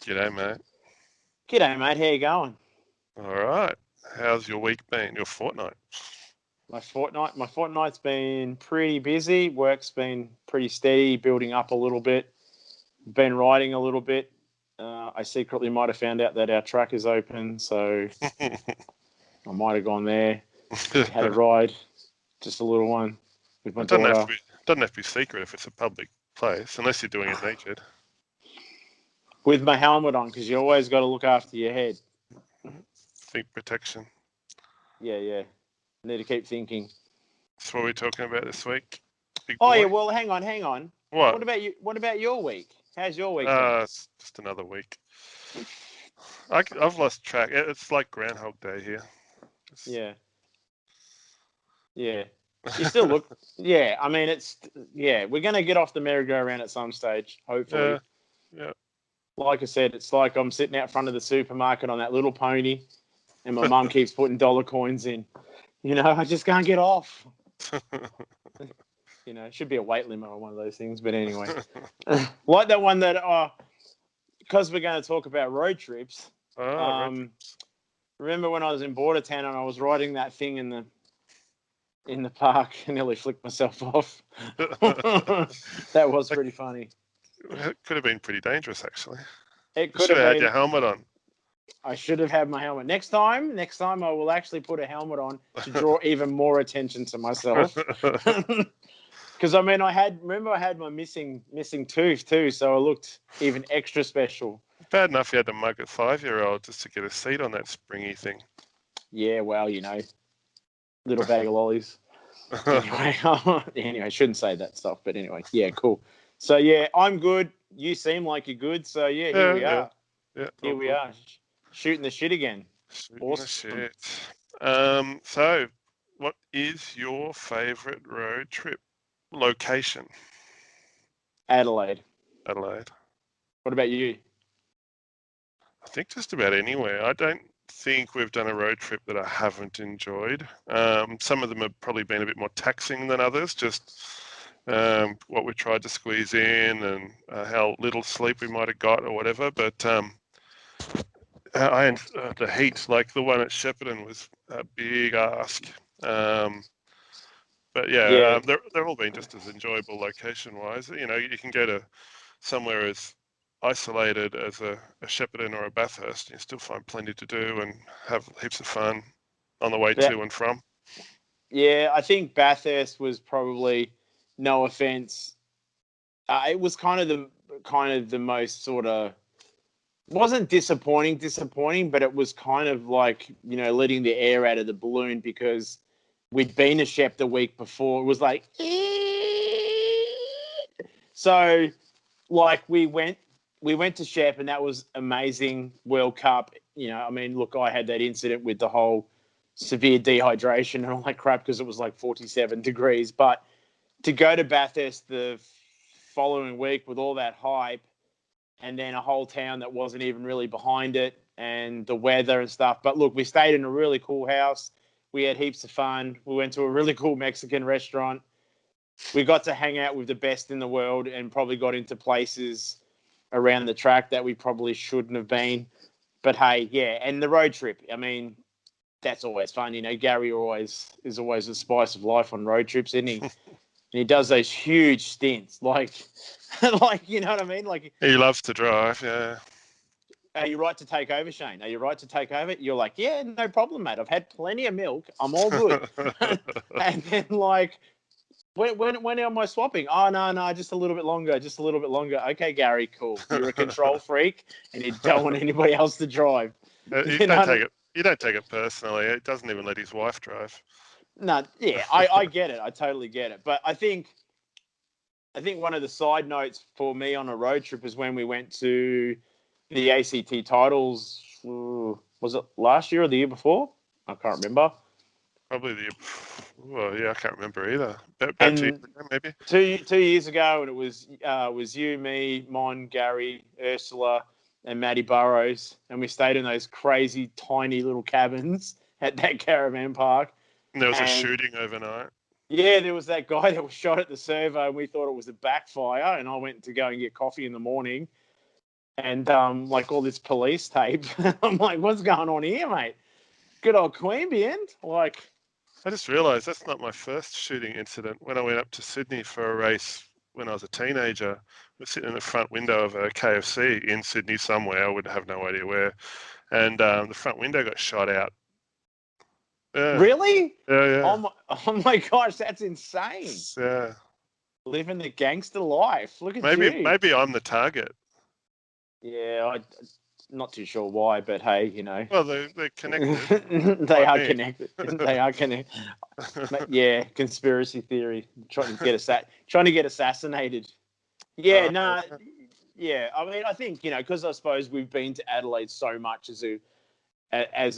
G'day, mate. G'day, mate. How you going? All right. How's your week been? Your fortnight? My fortnight's been pretty busy. Work's been pretty steady, building up a little bit. Been riding a little bit. I secretly might have found out that our track is open, so I might have gone there. Had a It ride, just a little one with my doesn't have to daughter. be doesn't have to be secret if it's a public place, unless you're doing it naked. With my helmet on, because you always got to look after your head. Think protection. Yeah, yeah. Need to keep thinking. That's what we're talking about this week. Big Oh yeah. boy. Well, hang on. What? What about you? What about your week? How's your week been? It's just another week. I've lost track. It's like Groundhog Day here. Yeah. Yeah. You still look. Yeah. I mean, we're going to get off the merry-go-round at some stage, hopefully. Yeah, yeah. Like I said, it's like I'm sitting out front of the supermarket on that little pony, and my mum keeps putting dollar coins in. I just can't get off. It should be a weight limit on one of those things. But anyway, like that one that, because we're going to talk about road trips. Right. Remember when I was in Bordertown and I was riding that thing in the park and nearly flicked myself off? That was pretty funny. It could have been pretty dangerous, actually. It You could should have have had your been. helmet on. I should have had my helmet. Next time, I will actually put a helmet on to draw even more attention to myself. Because I mean, I had my missing tooth too, so I looked even extra special. Bad enough you had to mug a 5-year-old just to get a seat on that springy thing. Yeah, well, little bag of lollies. Anyway, shouldn't say that stuff, but anyway, yeah, cool. So yeah, I'm good. You seem like you're good. So yeah, here we are. Yeah, Here all we good. are, shooting the shit again. Shooting the Awesome. shit. So what is your favourite road trip location? Adelaide. Adelaide. What about you? I think just about anywhere. I don't think we've done a road trip that I haven't enjoyed. Some of them have probably been a bit more taxing than others, just what we tried to squeeze in and how little sleep we might have got or whatever. But the heat, like the one at Shepparton, was a big ask. But yeah, Yeah, they're all been just as enjoyable location-wise. You can go to somewhere as isolated as a Shepparton or a Bathurst, and you still find plenty to do and have heaps of fun on the way that to and from. yeah. I think Bathurst was probably, no offense, it was kind of the most sort of, wasn't disappointing, but it was kind of like letting the air out of the balloon because we'd been to Shep the week before. It was like, so like we went to Shep and that was amazing. World Cup. I mean, look, I had that incident with the whole severe dehydration and all that crap because it was like 47 degrees. But to go to Bathurst the following week with all that hype and then a whole town that wasn't even really behind it and the weather and stuff. But look, we stayed in a really cool house. We had heaps of fun. We went to a really cool Mexican restaurant. We got to hang out with the best in the world and probably got into places around the track that we probably shouldn't have been. But hey, yeah, and the road trip. I mean, that's always fun. Gary is always a spice of life on road trips, isn't he? And he does those huge stints, like, you know what I mean? Like, He loves to drive, yeah. are you right to take over, Shane? Are you right to take over? You're like, yeah, no problem, mate. I've had plenty of milk. I'm all good. And then like, when am I swapping? Oh, no, just a little bit longer, Okay, Gary, cool. You're a control freak and you don't want anybody else to drive. You You know don't what I take mean? it. You don't take it personally. It doesn't even let his wife drive. No, yeah, I get it. I totally get it. But I think one of the side notes for me on a road trip is when we went to the ACT titles. Was it last year or the year before? I can't remember. Probably well, yeah, I can't remember either. About 2 years And ago, maybe. two years ago, and it was you, me, Mon, Gary, Ursula, and Maddie Burrows, and we stayed in those crazy tiny little cabins at that caravan park. And there was a And shooting overnight. yeah, there was that guy that was shot at the servo, and we thought it was a backfire. And I went to go and get coffee in the morning, and like all this police tape. I'm like, what's going on here, mate? Good old Queanbeyan. Like, I just realised that's not my first shooting incident. When I went up to Sydney for a race when I was a teenager, I was sitting in the front window of a KFC in Sydney somewhere. I would have no idea where, and the front window got shot out. Yeah, really? yeah, yeah, Oh my gosh, that's insane. yeah. Living the gangster life. Look at Maybe you. maybe I'm the target. Yeah, I'm not too sure why, but hey, Well, they're connected they by are me. connected. They are connected. Yeah, conspiracy theory. Trying to get assassinated. Yeah, Uh, no, yeah. I mean, I think because I suppose we've been to Adelaide so much as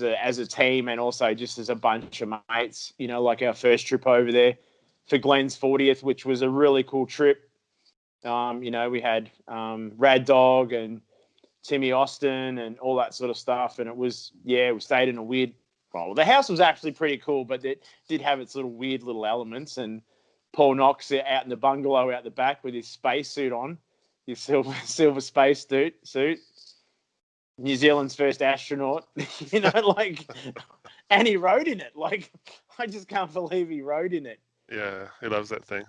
a team, and also just as a bunch of mates. Like our first trip over there for Glenn's 40th, which was a really cool trip. We had Rad Dog and Timmy Austin and all that sort of stuff, and we stayed in a weird. Well, the house was actually pretty cool, but it did have its little weird little elements. And Paul Knox out in the bungalow out the back with his spacesuit on, his silver space suit. New Zealand's first astronaut, like, and he rode in it. Like, I just can't believe he rode in it. yeah, he loves that thing.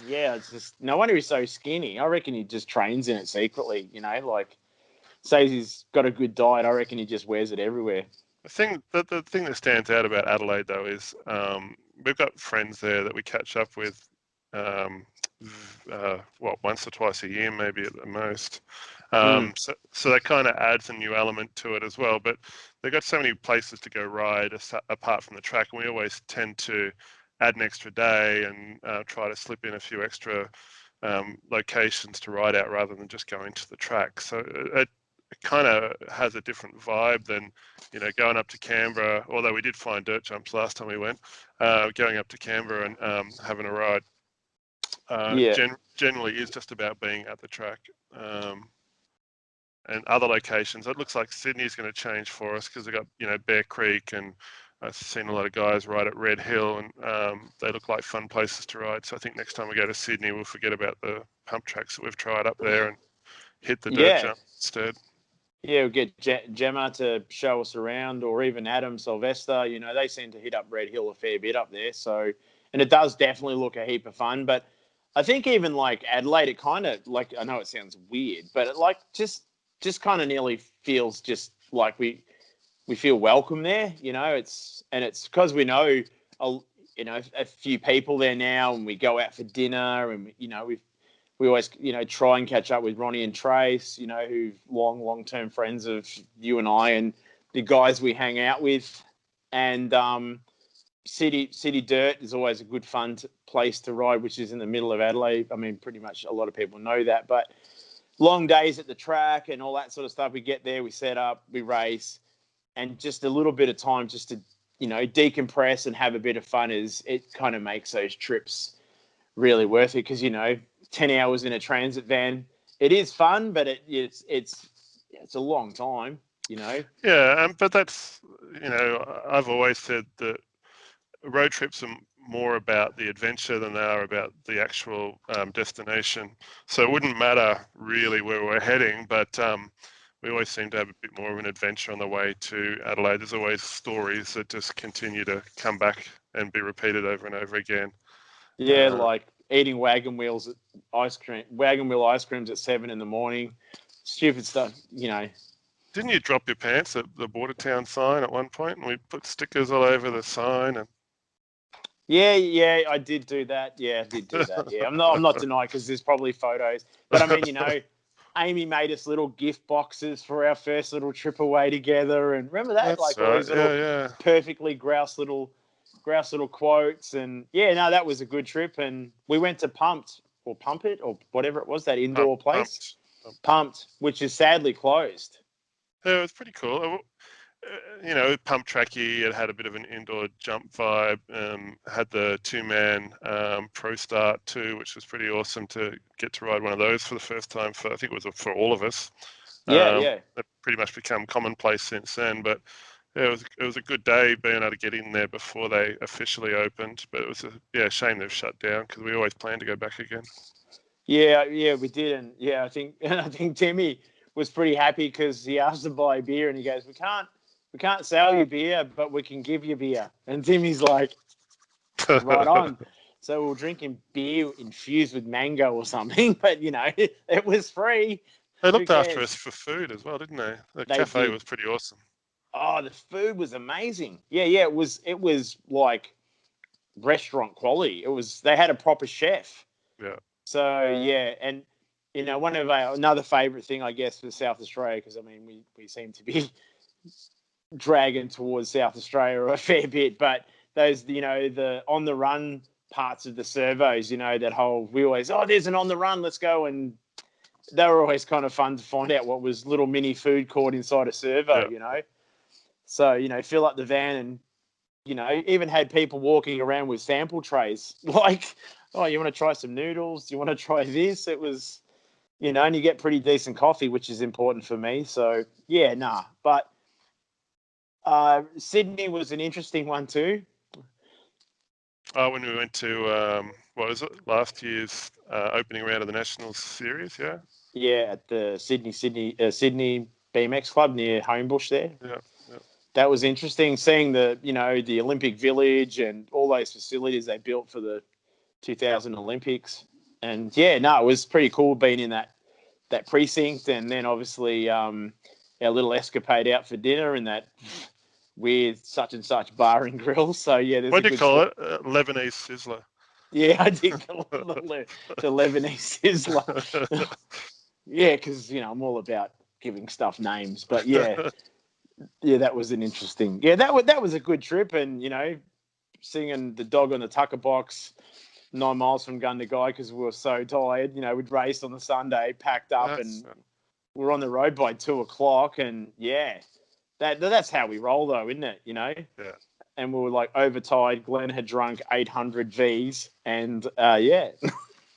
Yeah, it's just no wonder he's so skinny. I reckon he just trains in it secretly. Like says he's got a good diet. I reckon he just wears it everywhere. The thing that stands out about Adelaide though is we've got friends there that we catch up with, um, once or twice a year, maybe at the most. Mm. So that kind of adds a new element to it as well. But they've got so many places to go ride apart from the track, and we always tend to add an extra day and try to slip in a few extra locations to ride out rather than just going to the track. So it kind of has a different vibe than going up to Canberra. Although we did find dirt jumps last time we went, going up to Canberra and having a ride Yeah, generally is just about being at the track. And other locations, it looks like Sydney's going to change for us because they've got Bear Creek, and I've seen a lot of guys ride at Red Hill, and they look like fun places to ride. So I think next time we go to Sydney, we'll forget about the pump tracks that we've tried up there and hit the dirt yeah, jump instead. yeah. We'll get Gemma to show us around, or even Adam Sylvester. They seem to hit up Red Hill a fair bit up there. So, and it does definitely look a heap of fun. But I think even like Adelaide, it kind of like, I know it sounds weird, but it like just kind of nearly feels just like we feel welcome there. It's because we know a few people there now, and we go out for dinner, and we always try and catch up with Ronnie and Trace, who long term friends of you and I, and the guys we hang out with. And City Dirt is always a good fun place to ride, which is in the middle of Adelaide. I mean, pretty much a lot of people know that, but long days at the track and all that sort of stuff. We get there, we set up, we race, and just a little bit of time just to decompress and have a bit of fun it kind of makes those trips really worth it, because 10 hours in a transit van, it is fun, but it's a long time. Yeah, but that's I've always said that road trips are more about the adventure than they are about the actual destination. So it wouldn't matter really where we're heading, but we always seem to have a bit more of an adventure on the way to Adelaide. There's always stories that just continue to come back and be repeated over and over again. Yeah, like eating wagon wheel ice creams at 7 a.m, stupid stuff. Didn't you drop your pants at the Bordertown sign at one point, and we put stickers all over the sign? And Yeah, I did do that. Yeah, I did do that. Yeah, I'm not denying, because there's probably photos. But I mean, Amy made us little gift boxes for our first little trip away together, and remember that, that's like all right. these little Yeah, perfectly grouse little quotes. And yeah, no, that was a good trip. And we went to Pump It, or whatever it was, that indoor place, pumped. Pumped, which is sadly closed. Yeah, it was pretty cool. Pump tracky. It had a bit of an indoor jump vibe. Had the two-man pro start too, which was pretty awesome to get to ride one of those for the first time. I think it was for all of us. Yeah. They've pretty much become commonplace since then. But yeah, it was a good day being able to get in there before they officially opened. But it was a shame they've shut down, because we always planned to go back again. Yeah, we did. And yeah, I think Timmy was pretty happy because he asked to buy beer and he goes, we can't sell you beer, but we can give you beer. And Timmy's like, right on. So we're drinking beer infused with mango or something, but it was free. They Who looked after us cares? for food as well, didn't they? The They cafe did. was pretty awesome. Oh, the food was amazing. Yeah, yeah. It was like restaurant quality. They had a proper chef. Yeah. So yeah, and one of our another favourite thing I guess for South Australia, because I mean we seem to be dragging towards South Australia a fair bit, but those the on the run parts of the servos, that whole we always there's an on the run, let's go, and they were always kind of fun to find out what was little mini food court inside a servo, Yeah. So fill up the van and even had people walking around with sample trays like, oh, you want to try some noodles? Do you want to try this? It was, and you get pretty decent coffee, which is important for me. So yeah, nah, but Sydney was an interesting one too. Oh, when we went to what was it? Last year's opening round of the Nationals series. Yeah. Yeah, at the Sydney BMX Club near Homebush there. Yeah. Yeah. That was interesting seeing the Olympic Village and all those facilities they built for the 2000 Olympics. And yeah, no, it was pretty cool being in that precinct, and then obviously our little escapade out for dinner in that weird such and such bar and grill. So yeah, there's What a do you good call story. it? Lebanese sizzler. Yeah, I did call it the Lebanese sizzler. Yeah, because I'm all about giving stuff names. But yeah, that was an interesting. Yeah, that was a good trip, and singing the dog on the tucker box 9 miles from Gundagai because we were so tired. We'd raced on the Sunday, packed up, That's and we were on the road by 2 o'clock. And yeah, that's how we roll, though, isn't it? yeah. And we were like overtired. Glenn had drunk 800 Vs, and yeah.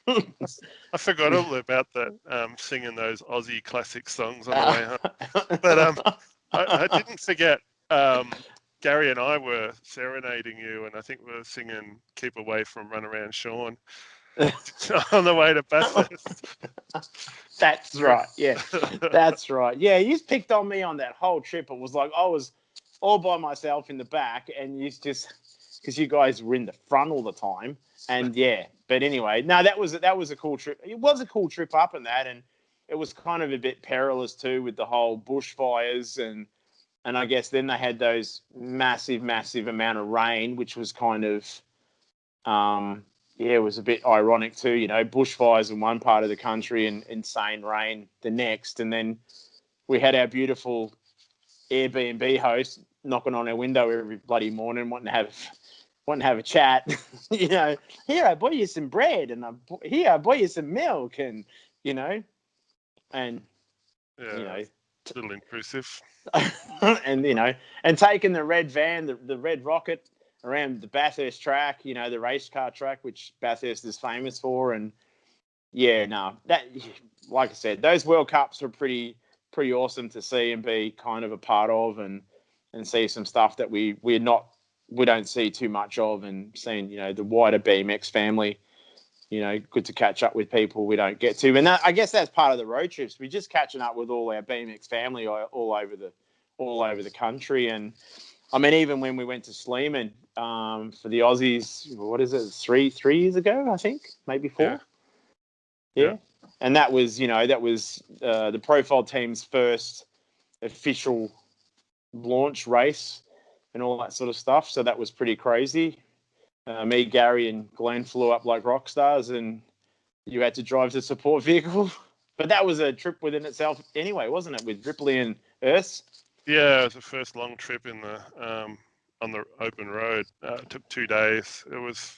I forgot all about that. Singing those Aussie classic songs on the Uh, way home, but I didn't forget. Gary and I were serenading you, and I think we were singing "Keep Away from Run Around Shaun" on the way to Bathurst. That's right. Yeah, that's right. Yeah, you picked on me on that whole trip. It was like I was all by myself in the back, and you just because you guys were in the front all the time. And yeah, but anyway, no, that was a cool trip. It was a cool trip up and that, and it was kind of a bit perilous too with the whole bushfires and I guess then they had those massive amount of rain, which was kind of yeah, it was a bit ironic too. Bushfires in one part of the country and insane rain the next, and then we had our beautiful Airbnb host knocking on our window every bloody morning, wanting to have a chat. Here I bought you some bread, and here I bought you some milk, and you know, and you Yeah, know, a little intrusive. and and taking the red van, the red rocket around the Bathurst track, the race car track, which Bathurst is famous for, and yeah, no, that like I said, those World Cups are pretty awesome to see and be kind of a part of, and see some stuff that we don't see too much of, and seeing the wider BMX family. Good to catch up with people we don't get to, and I guess that's part of the road trips. We're just catching up with all our BMX family all over the country, and I mean, even when we went to Sleeman for the Aussies, what is it, 3 years ago, I think, maybe Yeah, 4. yeah, Yeah, and that was the profile team's first official launch race and all that sort of stuff. So that was pretty crazy. Me, Gary, and Glenn flew up like rock stars, and you had to drive the support vehicle. But that was a trip within itself anyway, wasn't it? With Ripley and Earth. yeah. It was the first long trip in the on the open road. It took 2 days. It was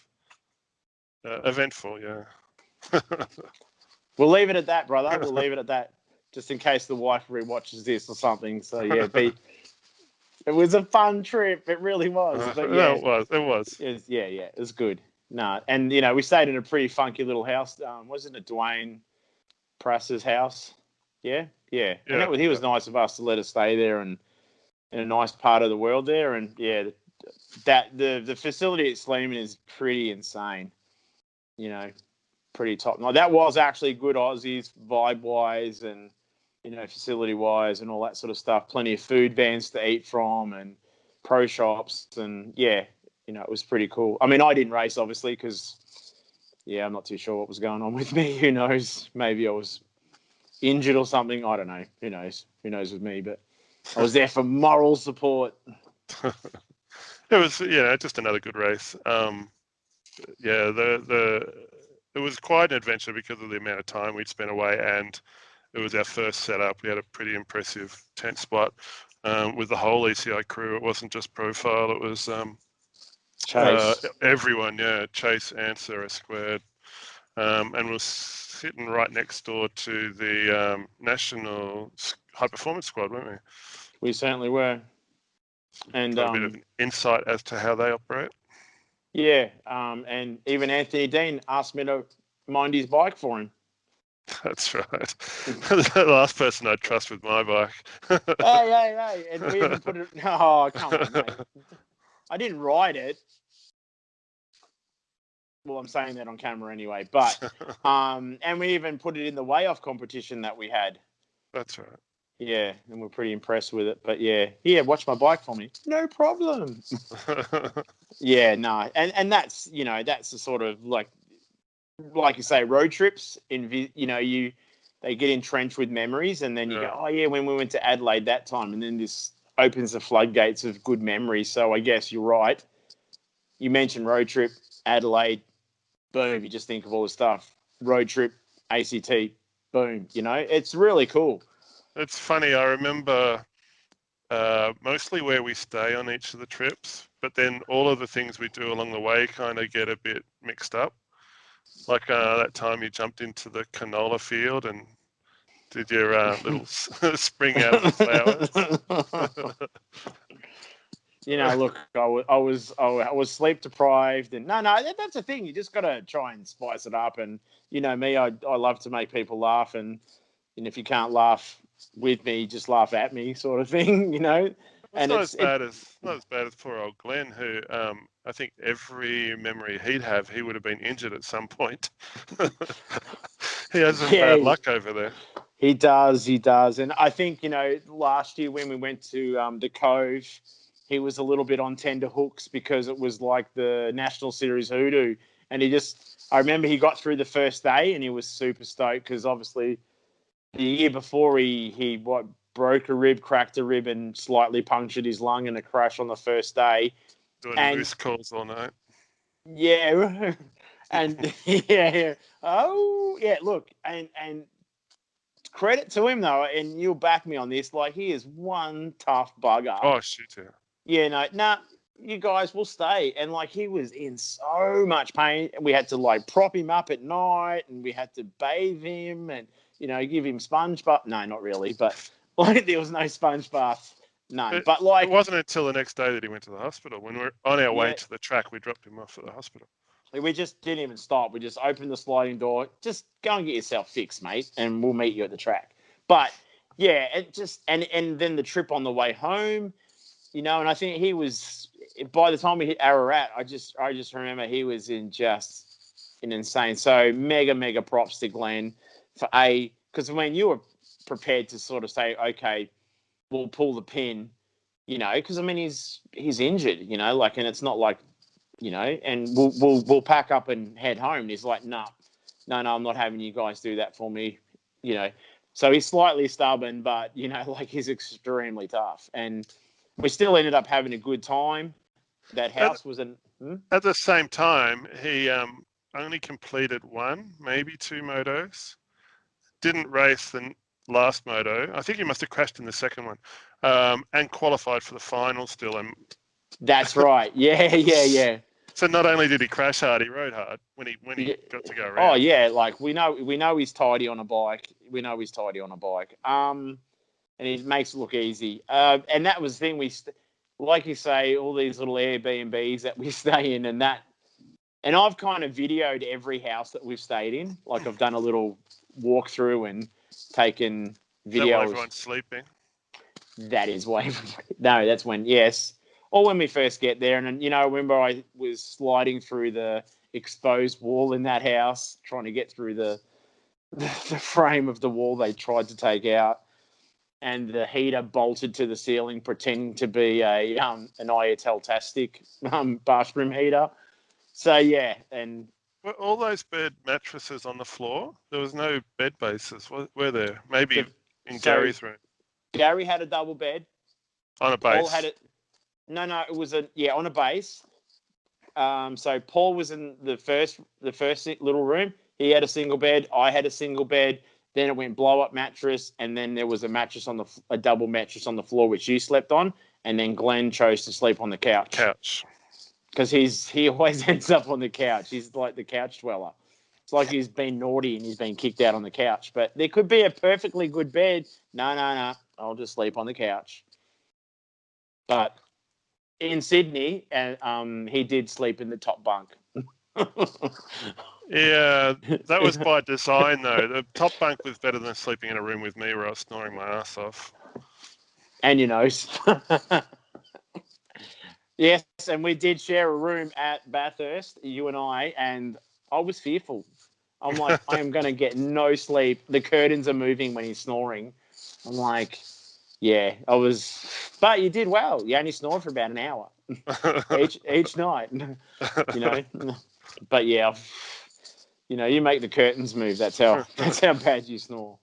eventful. Yeah. We'll leave it at that, brother. We'll leave it at that, just in case the wife rewatches this or something. So yeah, it was a fun trip. It really was. But No, yeah, it was. It was. it was good. Nah, and we stayed in a pretty funky little house. Wasn't it Dwayne Prass's house? Yeah, yeah. And Yeah, he yeah, was nice of us to let us stay there and in a nice part of the world there. And yeah, that the facility at Sleeman is pretty insane. Pretty top. Now that was actually good Aussies vibe wise, and facility wise and all that sort of stuff. Plenty of food vans to eat from and pro shops, and it was pretty cool. I mean, I didn't race obviously because I'm not too sure what was going on with me. Who knows? Maybe I was injured or something. I don't know. Who knows? Who knows with me? But I was there for moral support. It was, just another good race. It was quite an adventure because of the amount of time we'd spent away, and it was our first setup. We had a pretty impressive tent spot with the whole ECI crew. It wasn't just Profile; it was Chase. everyone. Yeah, Chase, Answer, Squared, and we're sitting right next door to the National High Performance Squad, weren't we? We certainly were. And got a bit of an insight as to how they operate. Yeah, and even Anthony Dean asked me to mind his bike for him. That's right. The last person I'd trust with my bike. hey! And we even put it. Oh, come on, mate! I didn't ride it. Well, I'm saying that on camera anyway. But and we even put it in the weigh-off competition that we had. That's right. Yeah, and we're pretty impressed with it. But yeah, watch my bike for me. No problem. Yeah, no, and that's that's the sort of like you say, road trips. They get entrenched with memories, and then you go, oh yeah, when we went to Adelaide that time, and then this opens the floodgates of good memories. So I guess you're right. You mentioned road trip, Adelaide, boom. You just think of all the stuff. Road trip, ACT, boom. It's really cool. It's funny. I remember mostly where we stay on each of the trips, but then all of the things we do along the way kind of get a bit mixed up. Like that time you jumped into the canola field and did your little spring out of the flowers. Look, I was sleep deprived, and no, that's the thing. You just got to try and spice it up. And me, I love to make people laugh, and if you can't laugh with me, just laugh at me, sort of thing. It's not as bad as poor old Glenn, who I think every memory he'd have, he would have been injured at some point. He has some bad luck over there. He does, and I think last year when we went to the Cove, he was a little bit on tender hooks because it was like the National Series hoodoo, and I remember he got through the first day and he was super stoked because obviously the year before he broke a rib, cracked a rib, and slightly punctured his lung in a crash on the first day. Doing moose calls all night. Yeah, and yeah. Oh yeah, look, and credit to him though, and you'll back me on this. Like, he is one tough bugger. Oh shit, yeah. Yeah, no, you guys will stay. And like, he was in so much pain, and we had to like prop him up at night, and we had to bathe him, and give him sponge bath. No, not really, but like there was no sponge bath. No, but like it wasn't until the next day that he went to the hospital. When we're on our way to the track, we dropped him off at the hospital. We just didn't even stop. We just opened the sliding door. Just go and get yourself fixed, mate, and we'll meet you at the track. But yeah, it just and then the trip on the way home, and I think he was, by the time we hit Ararat, I just remember he was in just an insane. So mega props to Glenn for because when you were prepared to sort of say, okay, we'll pull the pin, because I mean he's injured, like, and it's not like, and we'll pack up and head home. And he's like, no, I'm not having you guys do that for me, So he's slightly stubborn, but like, he's extremely tough, and we still ended up having a good time. That house was at the same time, he only completed one, maybe two motos. Didn't race the last moto. I think he must have crashed in the second one, and qualified for the final still. And that's right. Yeah. So not only did he crash hard, he rode hard when he got to go around. Oh yeah, like we know he's tidy on a bike. And he makes it look easy. And that was the thing, like you say, all these little Airbnbs that we stay in, and I've kind of videoed every house that we've stayed in. Like, I've done a little walkthrough and taken videos. Is that while everyone's sleeping? That is why. No, that's when, yes. Or when we first get there. And, I remember I was sliding through the exposed wall in that house, trying to get through the frame of the wall they tried to take out. and the heater bolted to the ceiling, pretending to be an IETEL-tastic bathroom heater. So yeah, and Were all those bed mattresses on the floor? There was no bed bases, were there? Maybe the in so Gary's room. Gary had a double bed. On a Paul had base. it. No, it was on a base. So Paul was in the first little room. He had a single bed. I had a single bed. Then it went blow up mattress, and then there was a double mattress on the floor which you slept on, and then Glenn chose to sleep on the couch Couch. because he always ends up on the couch. He's like the couch dweller. It's like he's been naughty and he's been kicked out on the couch. But there could be a perfectly good bed. No. I'll just sleep on the couch. But in Sydney, and he did sleep in the top bunk. Yeah, that was by design though. The top bunk was better than sleeping in a room with me where I was snoring my ass off. And your nose. Yes, and we did share a room at Bathurst, you and I was fearful. I'm like, I am going to get no sleep. The curtains are moving when he's snoring. I'm like, yeah, but you did well. You only snored for about an hour each night, you know. But yeah, you make the curtains move. That's how bad you snore.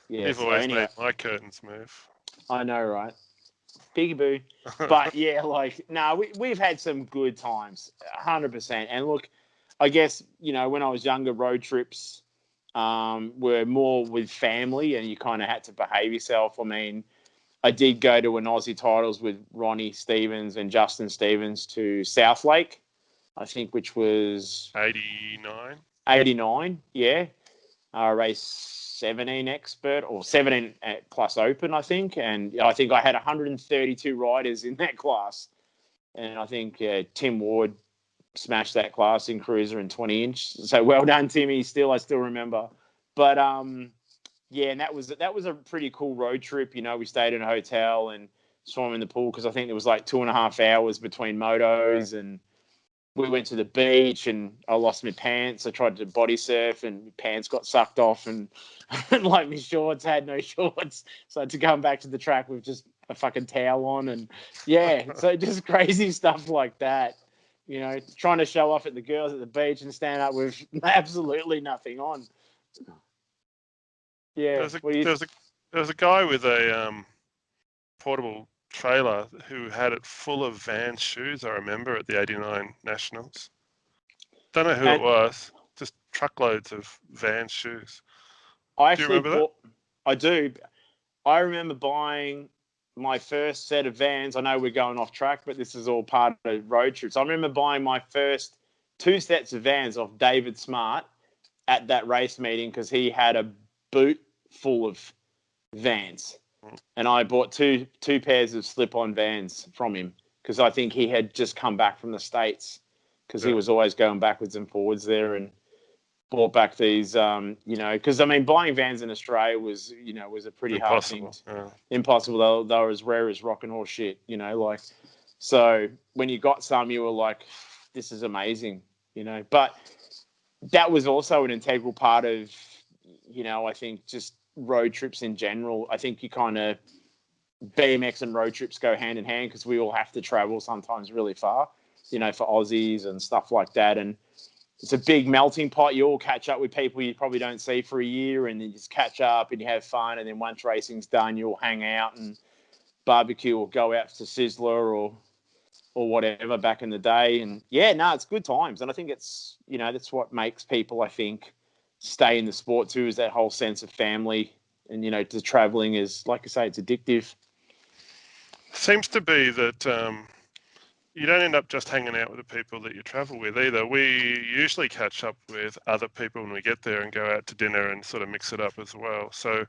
Yeah. You've So always anyway, made my curtains move. I know, right? Piggy boo. But yeah, we've had some good times, 100%. And look, I guess when I was younger, road trips were more with family, and you kind of had to behave yourself. I mean, I did go to an Aussie titles with Ronnie Stevens and Justin Stevens to South Lake, I think, which was 89. 89. Yeah, race 17 expert or 17 plus open, I think. And I think I had 132 riders in that class. And I think Tim Ward smashed that class in cruiser and 20 inch. So well done, Timmy. I still remember. But yeah, and that was a pretty cool road trip. We stayed in a hotel and swam in the pool because I think there was like 2.5 hours between motos, and we went to the beach and I lost my pants. I tried to body surf and my pants got sucked off, and like my shorts had no shorts. So I had to come back to the track with just a fucking towel on. And yeah, so just crazy stuff like that. Trying to show off at the girls at the beach and stand up with absolutely nothing on. There Yeah. was a What do you there was a there was a guy with a portable trailer who had it full of Vans shoes. I remember at the '89 Nationals. Don't know who it and was. Just truckloads of Vans shoes. I Do you actually remember that? bought I do. I remember buying my first set of Vans. I know we're going off track, but this is all part of road trips. I remember buying my first 2 sets of Vans off David Smart at that race meeting because he had a boot full of Vans, and I bought two pairs of slip-on Vans from him because I think he had just come back from the States because he Yeah, was always going backwards and forwards there, and bought back these, because I mean, buying Vans in Australia was a pretty hard thing. impossible. Yeah. Impossible. They were as rare as rock and roll shit. Like, so when you got some, you were like, this is amazing. But that was also an integral part of, I think just road trips in general. I think you kind of BMX and road trips go hand in hand because we all have to travel sometimes really far, for Aussies and stuff like that. And it's a big melting pot. You all catch up with people you probably don't see for a year, and then you just catch up and you have fun. And then once racing's done, you'll hang out and barbecue or go out to Sizzler or whatever back in the day. And yeah, no, it's good times. And I think it's, that's what makes people, I think, stay in the sport too, is that whole sense of family. And, the traveling is, like I say, it's addictive. Seems to be that you don't end up just hanging out with the people that you travel with either. We usually catch up with other people when we get there and go out to dinner and sort of mix it up as well. So,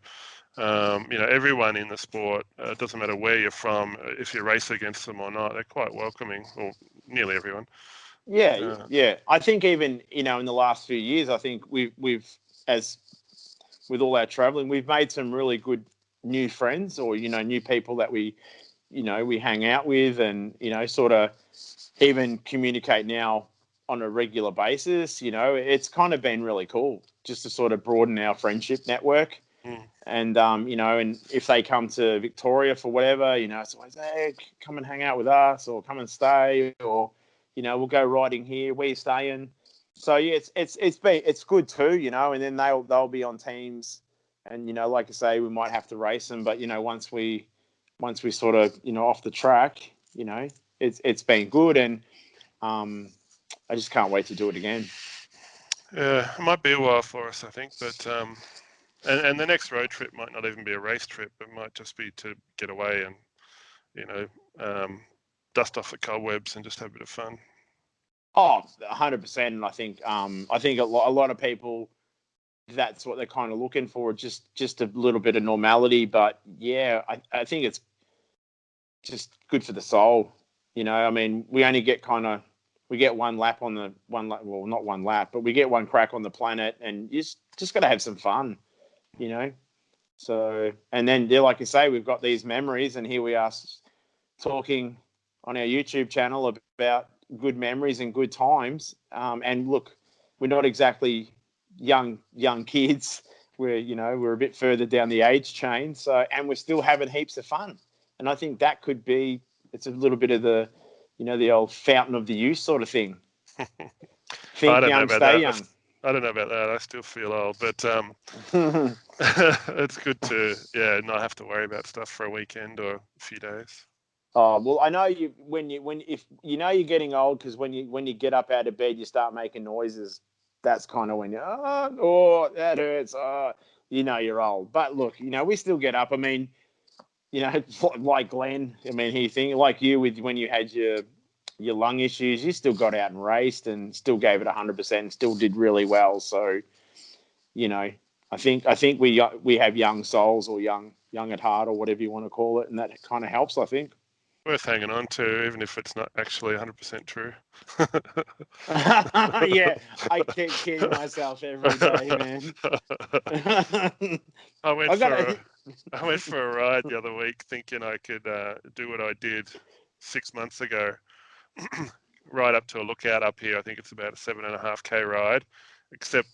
everyone in the sport, doesn't matter where you're from, if you race against them or not, they're quite welcoming, or nearly everyone. Yeah, Uh, yeah. I think even, in the last few years, I think we've as with all our traveling, we've made some really good new friends, or, new people that we hang out with, and, sort of even communicate now on a regular basis. It's kind of been really cool just to sort of broaden our friendship network. Mm. And and if they come to Victoria for whatever, it's always, hey, come and hang out with us, or come and stay, or we'll go riding here. Where you staying? So yeah, it's good too, and then they'll be on teams, and like I say, we might have to race them, but once we sort of off the track, it's been good, and I just can't wait to do it again. Yeah, it might be a while for us, I think, but and the next road trip might not even be a race trip. It might just be to get away and you know um, dust off the cobwebs and just have a bit of fun. Oh, 100%. And I think a lot of people, that's what they're kind of looking for, just a little bit of normality. But yeah, I think it's just good for the soul. I mean, we only get we get one lap on the one lap, well, not one lap, but we get one crack on the planet, and you just got to have some fun, you know. So, and then, yeah, like you say, we've got these memories, and here we are talking on our YouTube channel about good memories and good times. And look, we're not exactly young kids. We're a bit further down the age chain. So, and we're still having heaps of fun. And I think that could be, it's a little bit of the old fountain of the youth sort of thing. I Think don't know young, about stay that. young. I don't know about that. I still feel old, but it's good to not have to worry about stuff for a weekend or a few days. Oh, well, I know you when if you're getting old, because when you get up out of bed, you start making noises. That's kind of when you that hurts. You're old. But look, we still get up. I mean, like Glenn. I mean, he think like you with when you had your lung issues, you still got out and raced and still gave it 100% and still did really well. So I think we have young souls, or young at heart, or whatever you want to call it, and that kind of helps, I think. Worth hanging on to, even if it's not actually 100% true. Yeah, I keep kidding myself every day, man. I went I for gotta. a I went for a ride the other week, thinking I could do what I did 6 months ago, right up to a lookout up here. I think it's about a 7.5K ride, except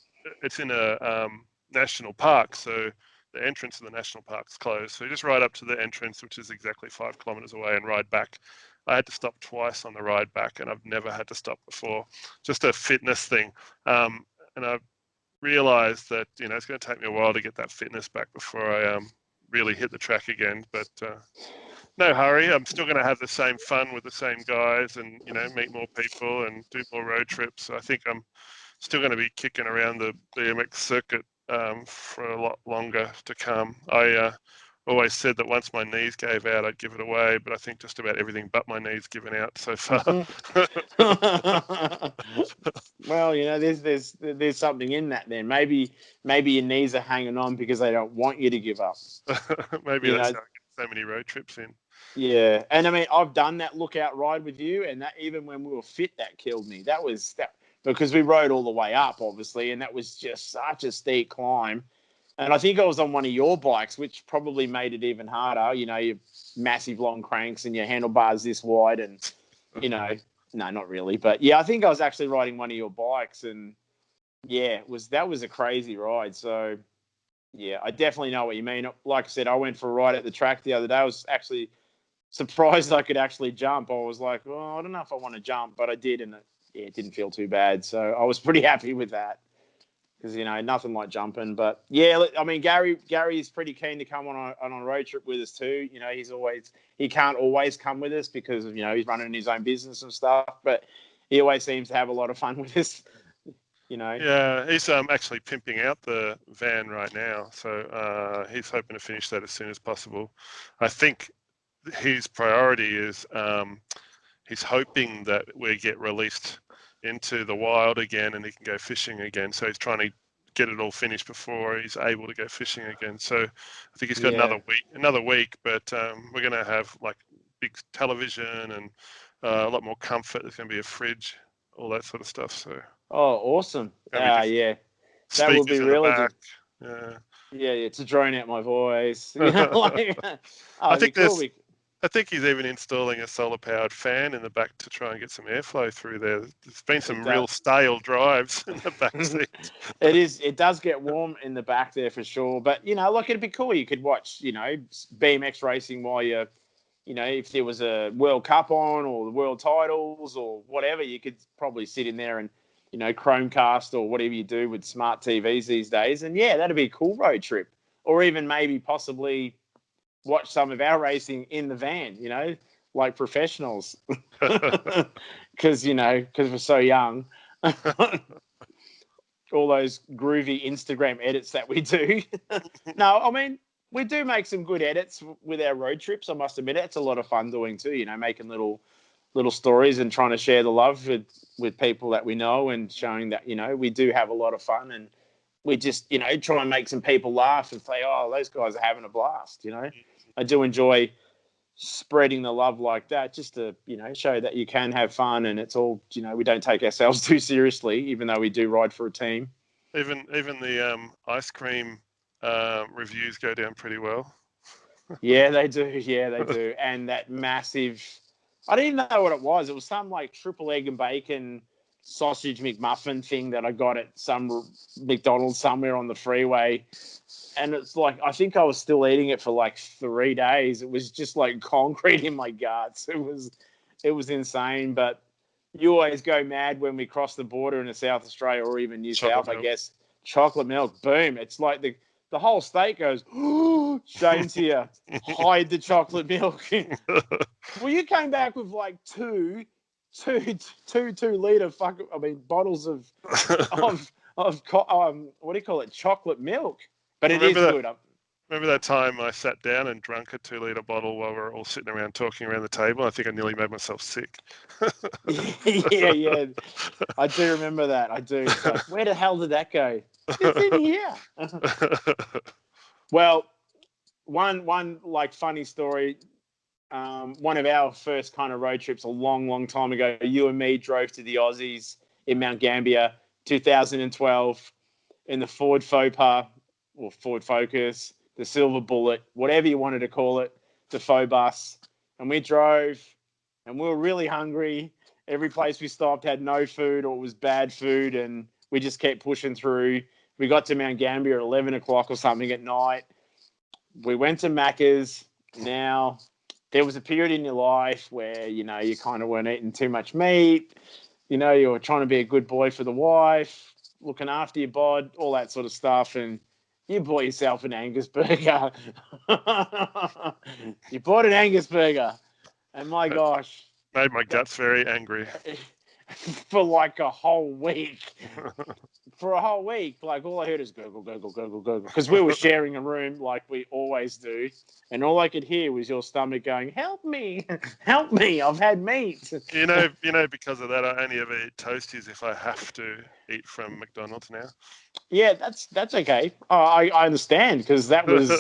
it's in a national park, so the entrance to the national park's closed. So you just ride up to the entrance, which is exactly 5 kilometers away, and ride back. I had to stop twice on the ride back, and I've never had to stop before. Just a fitness thing, and I realised that it's going to take me a while to get that fitness back before I really hit the track again. But no hurry. I'm still going to have the same fun with the same guys, and meet more people and do more road trips. I think I'm still going to be kicking around the BMX circuit for a lot longer to come. I always said that once my knees gave out, I'd give it away, but I think just about everything but my knees given out so far. Well, there's something in that. Then maybe your knees are hanging on because they don't want you to give up. Maybe You that's know, how I get so many road trips in. yeah. And I mean, I've done that lookout ride with you, and that even when we were fit, that killed me. That was that because we rode all the way up, obviously, and that was just such a steep climb. And I think I was on one of your bikes, which probably made it even harder. Your massive long cranks and your handlebars this wide, and you know, no, not really, but yeah, I think I was actually riding one of your bikes, and yeah, that was a crazy ride. So yeah, I definitely know what you mean. Like I said, I went for a ride at the track the other day. I was actually surprised I could actually jump. I was like, well, I don't know if I want to jump, but I did, and it didn't feel too bad. So I was pretty happy with that because nothing like jumping. But yeah, I mean, Gary is pretty keen to come on a road trip with us too. He can't always come with us because he's running his own business and stuff, but he always seems to have a lot of fun with us. Yeah, he's actually pimping out the van right now, so he's hoping to finish that as soon as possible. I think his priority is he's hoping that we get released into the wild again and he can go fishing again. So he's trying to get it all finished before he's able to go fishing again. So I think he's got Yeah. another week, but we're going to have like big television and a lot more comfort. There's going to be a fridge, all that sort of stuff. So Oh, awesome. going to be different Yeah. That would be speakers in the really back. good. Yeah. Yeah, to drone out my voice. Like, oh, I it'd be think cool. there's I think he's even installing a solar-powered fan in the back to try and get some airflow through there. There's been It some real does. stale drives in the back seat. It does get warm in the back there for sure. But look, it'd be cool. You could watch BMX racing while you're if there was a World Cup on or the World Titles or whatever, you could probably sit in there and Chromecast or whatever you do with smart TVs these days. And yeah, that'd be a cool road trip. Or even maybe possibly watch some of our racing in the van, like professionals, because we're so young. All those groovy Instagram edits that we do. No, I mean, we do make some good edits with our road trips. I must admit, it's a lot of fun doing too. Making little stories and trying to share the love with people that we know and showing that we do have a lot of fun, and we just try and make some people laugh and say, oh, those guys are having a blast. I do enjoy spreading the love like that, just to show that you can have fun, and it's all we don't take ourselves too seriously, even though we do ride for a team. Even the ice cream reviews go down pretty well. Yeah, they do. Yeah, they do. And that massive, I didn't even know what it was. It was some like triple egg and bacon sausage McMuffin thing that I got at some McDonald's somewhere on the freeway. And it's like, I think I was still eating it for like 3 days. It was just like concrete in my guts. It was insane. But you always go mad when we cross the border into South Australia or even New Chocolate South, I milk. guess. Chocolate milk, boom. It's like the whole state goes, oh, Shane's here. Hide the chocolate milk. Well, you came back with like two 2 liter bottles of what do you call it, chocolate milk. But it remember is that? good. Remember that time I sat down and drank a 2 litre bottle while we were all sitting around talking around the table? I think I nearly made myself sick. Yeah, I do remember that. I do. It's like, where the hell did that go? It's in here. Well, one like funny story. One of our first kind of road trips a long, long time ago. You and me drove to the Aussies in Mount Gambier, 2012, in the Ford Faux or Ford Focus, the Silver Bullet, whatever you wanted to call it, the faux bus. And we drove, and we were really hungry. Every place we stopped had no food or it was bad food, and we just kept pushing through. We got to Mount Gambier at 11 o'clock or something at night. We went to Macca's. Now, there was a period in your life where, you kind of weren't eating too much meat. You were trying to be a good boy for the wife, looking after your bod, all that sort of stuff. And you bought yourself an Angus burger. You bought an Angus burger. And my gosh, Made my that, guts very angry. for like a whole week. For a whole week, like all I heard is gurgle, gurgle, gurgle, gurgle, because we were sharing a room like we always do, and all I could hear was your stomach going, "Help me, help me! I've had meat." Because of that, I only ever eat toasties if I have to eat from McDonald's now. Yeah, that's okay. I understand, because that was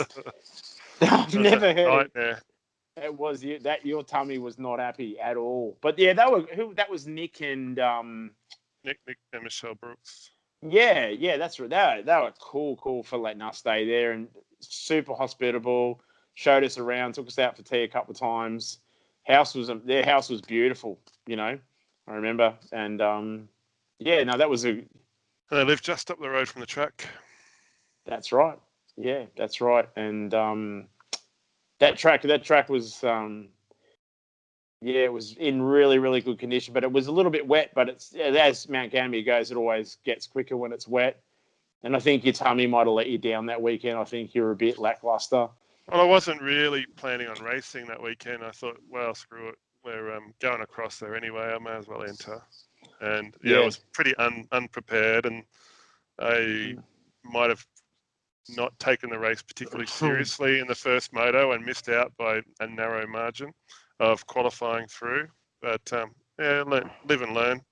I've It was a never heard it. nightmare. It was you that your tummy was not happy at all. But yeah, that was Nick and Nick and Michelle Brooks. yeah, that's right. They were cool for letting us stay there, and super hospitable. Showed us around, took us out for tea a couple of times. Their house was beautiful. I remember, and yeah, no, that was They live just up the road from the track. that's right. Yeah, that's right. And that track was yeah, it was in really, really good condition, but it was a little bit wet. But as Mount Gambier goes, it always gets quicker when it's wet. And I think your tummy might have let you down that weekend. I think you were a bit lackluster. Well, I wasn't really planning on racing that weekend. I thought, well, screw it. We're going across there anyway. I may as well enter. And yeah, I Yeah. was pretty unprepared, and I might have not taken the race particularly seriously in the first moto and missed out by a narrow margin of qualifying through. But yeah, live and learn.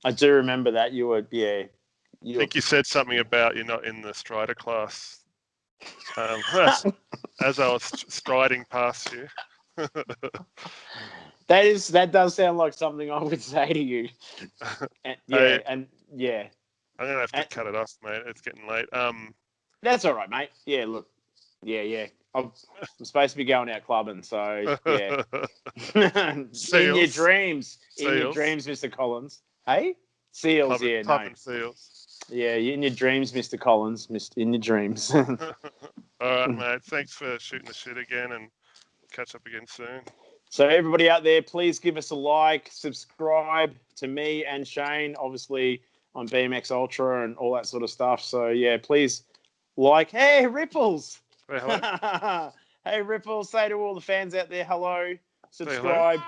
I do remember that you were, yeah. I think you said something about you're not in the strider class as I was striding past you. That does sound like something I would say to you. And, yeah, Hey, and yeah, I'm gonna have to and cut it off, mate. It's getting late. that's all right, mate. Yeah, look, yeah. I'm supposed to be going out clubbing, so yeah. In your Seals. dreams, Seals. Mr. Collins. Hey, seals. Yeah, Pub no. and seals. Yeah, in your dreams, Mr. Collins. In your dreams. All right, mate. Thanks for shooting the shit again, and catch up again soon. So everybody out there, please give us a like, subscribe to me and Shane, obviously on BMX Ultra and all that sort of stuff. So yeah, please like. Hey, Ripples. Say hello. Hey, Ripples. Say to all the fans out there, hello. Say hello. Subscribe.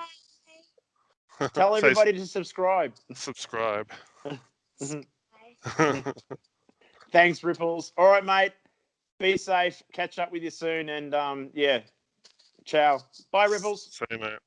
Tell Say everybody to subscribe. subscribe. Thanks, Ripples. All right, mate. Be safe. Catch up with you soon. And yeah, ciao. Bye, Ripples. Say, mate.